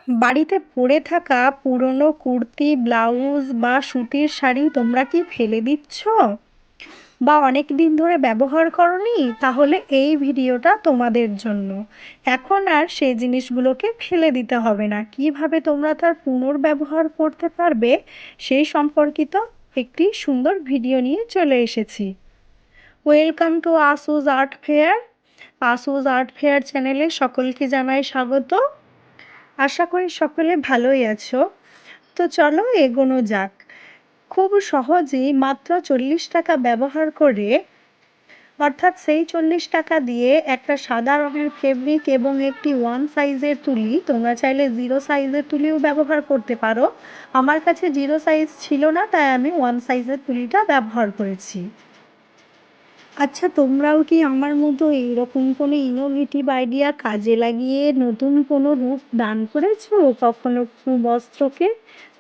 বাড়িতে পড়ে থাকা পুরনো কুর্তি, ব্লাউজ বা সুতির শাড়ি তোমরা কি ফেলে দিচ্ছ বা অনেক দিন ধরে ব্যবহার করনি? তাহলে এই ভিডিওটা তোমাদের জন্য। এখন আর সেই জিনিসগুলোকে ফেলে দিতে হবে না, কিভাবে তোমরা তার পুনর্ব্যবহার করতে পারবে সেই সম্পর্কিত একটি সুন্দর ভিডিও নিয়ে চলে এসেছি। Welcome to Asus art fair. Asus art fair চ্যানেলে সকলকে জানাই স্বাগত। আশা করি সকলে ভালোই আছো। তো চলো এগোনো যাক। খুব সহজেই মাত্র 40 টাকা ব্যবহার করে, অর্থাৎ সেই 40 টাকা দিয়ে একটা সাদা রঙের ফেব্রিক এবং একটি 1 সাইজের তুলি, তোমরা চাইলে 0 সাইজের তুলিও ব্যবহার করতে পারো। আমার কাছে 0 সাইজ ছিল না, তাই আমি 1 সাইজের তুলিটা ব্যবহার করেছি। আচ্ছা, তোমরাও কি আমার মতো এইরকম কোনো ইনোভেটিভ আইডিয়া কাজে লাগিয়ে নতুন কোনো রূপ দান করেছো কখনো বস্ত্রকে?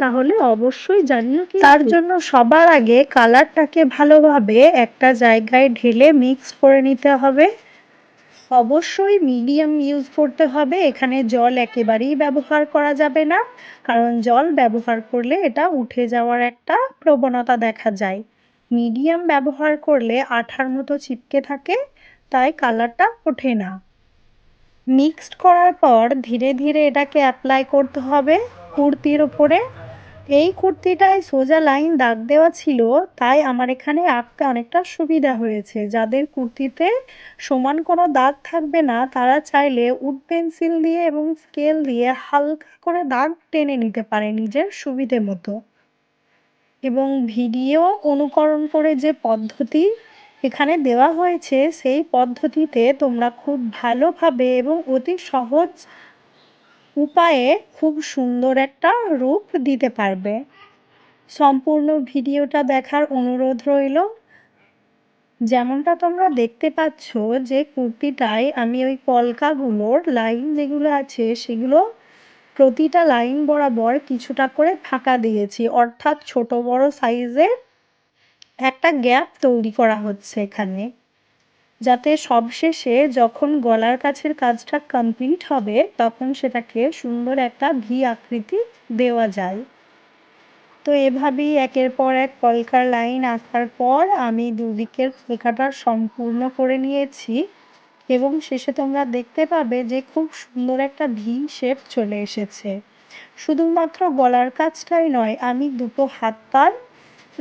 তাহলে অবশ্যই জানিও। তার জন্য সবার আগে কালারটাকে ভালোভাবে একটা জায়গায় ঢেলে মিক্স করে নিতে হবে। অবশ্যই মিডিয়াম ইউজ করতে হবে, এখানে জল একেবারেই ব্যবহার করা যাবে না, কারণ জল ব্যবহার করলে এটা উঠে যাওয়ার একটা প্রবণতা দেখা যায়। মিডিয়াম ব্যবহার করলে আঠার মতো চিপকে থাকে, তাই কালারটা ওঠে না। মিক্সড করার পর ধীরে ধীরে এটাকে অ্যাপ্লাই করতে হবে কুর্তির ওপরে। এই কুর্তিটায় সোজা লাইন দাগ দেওয়া ছিল, তাই আমার এখানে আঁকতে অনেকটা সুবিধা হয়েছে। যাদের কুর্তিতে সমান কোনো দাগ থাকবে না, তারা চাইলে উড পেন্সিল দিয়ে এবং স্কেল দিয়ে হালকা করে দাগ টেনে নিতে পারে নিজের সুবিধে মতো। এবং ভিডিও অনুকরণ করে যে পদ্ধতি এখানে দেওয়া হয়েছে, সেই পদ্ধতিতে তোমরা খুব ভালোভাবে এবং অতি সহজ উপায়ে খুব সুন্দর একটা রূপ দিতে পারবে। সম্পূর্ণ ভিডিওটা দেখার অনুরোধ রইল। যেমনটা তোমরা দেখতে পাচ্ছ যে কুর্তিটায় আমি ওই কলকাগুলোর লাইন যেগুলো আছে সেগুলো প্রতিটা লাইন বরাবর কিছুটা করে ফাঁকা দিয়েছি, অর্থাৎ ছোট বড় সাইজের একটা গ্যাপ তৈরি করা হচ্ছে এখানে, যাতে সবশেষে যখন গলার কাছের কাজটা কমপ্লিট হবে তখন সেটাকে সুন্দর একটা ভি আকৃতি দেওয়া যায়। তো এভাবেই একের পর এক কলকার লাইন আঁকার পর আমি দুদিকের লেখাটা সম্পূর্ণ করে নিয়েছি এবং শেষে তোমরা দেখতে পাবে যে খুব সুন্দর একটা ভি শেপ চলে এসেছে। শুধুমাত্র গলার কাজটাই নয়, আমি দুটো হাতার,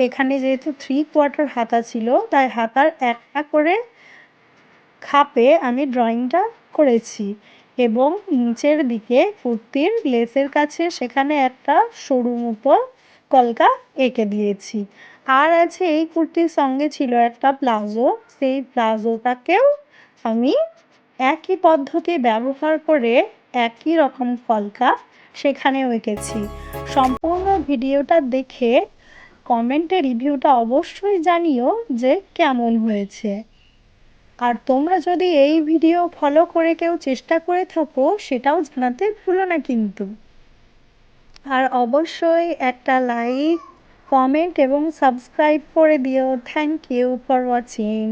এখানে যেহেতু 3/4 হাতা ছিল তাই হাতার একটা করে খাপে আমি ড্রয়িংটা করেছি এবং নিচের দিকে কুর্তির লেসের কাছে সেখানে একটা সরু মতো কলকা এঁকে দিয়েছি। আর আছে এই কুর্তির সঙ্গে ছিল একটা প্লাজো, সেই প্লাজোটাকেও আমি একই পদ্ধতি ব্যবহার করে একই রকম কলকা সেখানেও এঁকেছি। সম্পূর্ণ ভিডিওটা দেখে কমেন্টে রিভিউটা অবশ্যই জানিও যে কেমন হয়েছে। আর তোমরা যদি এই ভিডিও ফলো করে কেউ চেষ্টা করে থাকো সেটাও জানাতে ভুলো না কিন্তু। আর অবশ্যই একটা লাইক, কমেন্ট এবং সাবস্ক্রাইব করে দিও। Thank you for watching.